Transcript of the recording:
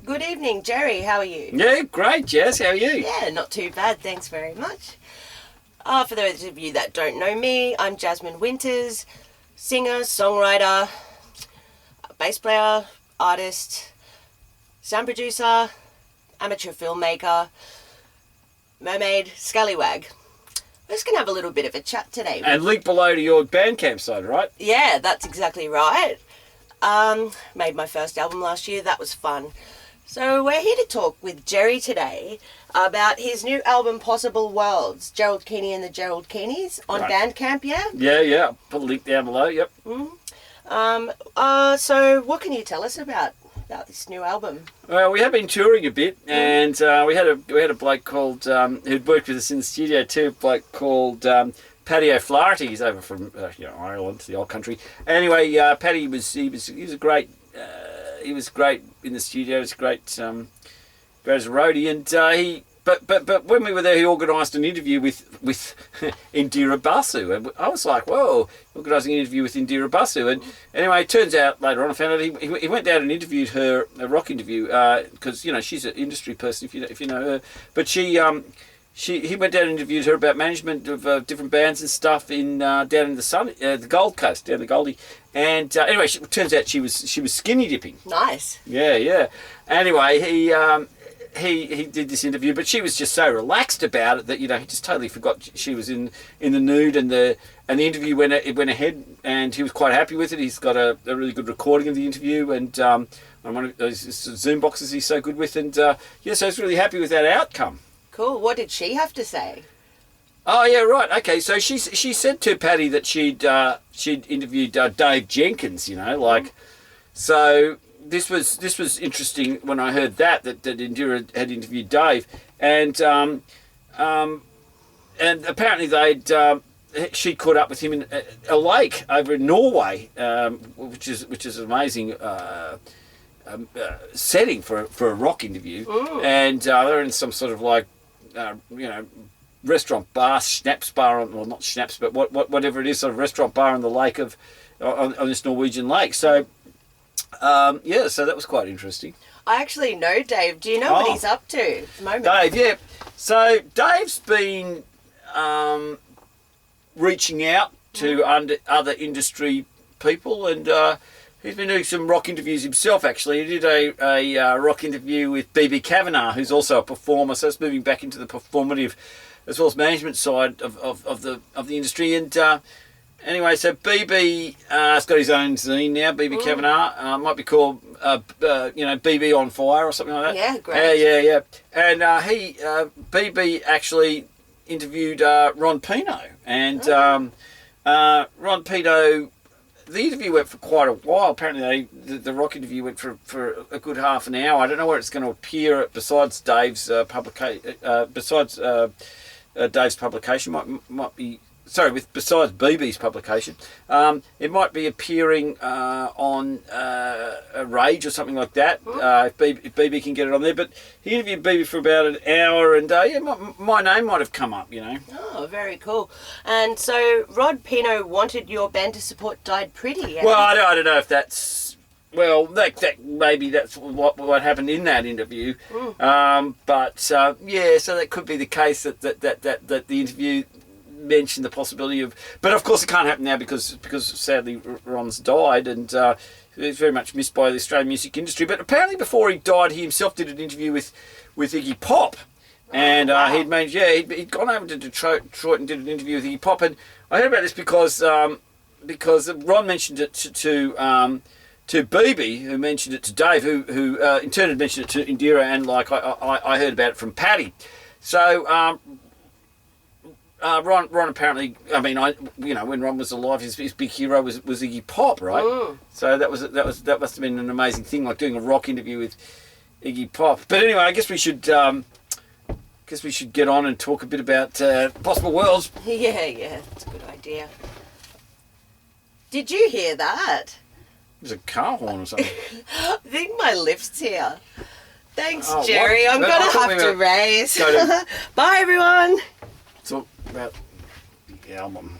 Good evening, Jerry. How are you? Yeah, great, Jess. How are you? Yeah, not too bad. Thanks very much. For those of you that don't know me, I'm Jasmine Winters, singer, songwriter, bass player, artist, sound producer, amateur filmmaker, mermaid, scallywag. We're just going to have a little bit of a chat today. And link below to your bandcamp site, right? Yeah, that's exactly right. Made my first album last year. That was fun. So we're here to talk with Jerry today about his new album, Possible Worlds, Gerald Keaney and the Gerald Keaneys, on Bandcamp, yeah? Yeah. Put a link down below, yep. So what can you tell us about this new album? Well, we have been touring a bit, and we had a bloke called who'd worked with us in the studio too. A bloke called Paddy O'Flaherty. He's over from Ireland, the old country. Anyway, Paddy was a great. He was great in the studio. He was great as a roadie, and But when we were there, he organised an interview with Indira Basu, and I was like, "Whoa!" Organising an interview with Indira Basu, and anyway, it turns out later on I found out he went down and interviewed her, a rock interview, because she's an industry person if you know her, but he went down and interviewed her about management of different bands and stuff down in the Gold Coast, down the Goldie, and anyway, it turns out she was skinny dipping. Nice. Yeah. Anyway, he did this interview, but she was just so relaxed about it that he just totally forgot she was in the nude, and the interview went ahead, and he was quite happy with it. He's got a really good recording of the interview, and on one of those Zoom boxes he's so good with, and so he's really happy with that outcome. Cool. What did she have to say? Oh yeah, right. Okay, so she said to Paddy that she'd interviewed Dave Jenkins, so. This was interesting when I heard that Indira had interviewed Dave, and apparently she'd caught up with him in a lake over in Norway, which is an amazing setting for a rock interview. Ooh. And they're in some sort of restaurant bar, schnapps bar, not schnapps, but whatever it is, sort of restaurant bar on the lake on this Norwegian lake. So. So that was quite interesting. I actually know Dave. Do you know what he's up to at the moment? Dave, yeah. So Dave's been reaching out to other industry people, and he's been doing some rock interviews himself, actually. He did a rock interview with BB Kavanagh, who's also a performer, so it's moving back into the performative as well as management side of the industry. And anyway, so BB has got his own zine now, BB Kavanagh. Might be called, BB on Fire or something like that. Yeah, great. Yeah. And BB actually interviewed Ron Pino. And Ron Pino, the interview went for quite a while. Apparently the rock interview went for a good half an hour. I don't know where it's going to appear besides Dave's publication. Dave's publication might be... Sorry, besides BB's publication, it might be appearing on a Rage or something like that, if BB can get it on there. But he interviewed BB for about an hour, and my name might have come up, Oh, very cool. And so Rod Pino wanted your band to support Died Pretty. Well, I don't know if that's... Well, that maybe that's what happened in that interview. But so that could be the case that the interview mentioned the possibility of, but of course it can't happen now because sadly Ron's died, and he's very much missed by the Australian music industry. But apparently before he died, he himself did an interview with Iggy Pop, and he'd gone over to Detroit and did an interview with Iggy Pop, and I heard about this because Ron mentioned it to BB, who mentioned it to Dave, who in turn had mentioned it to Indira, and I heard about it from Paddy. So Ron apparently, when Ron was alive, his big hero was Iggy Pop, right? So that must have been an amazing thing, like doing a rock interview with Iggy Pop. But anyway, I guess we should get on and talk a bit about Possible Worlds. Yeah, that's a good idea. Did you hear that? It was a car horn or something. I think my lift's here. Thanks, Jerry. What? I'm going to have to raise. Bye, everyone. Talk about the album.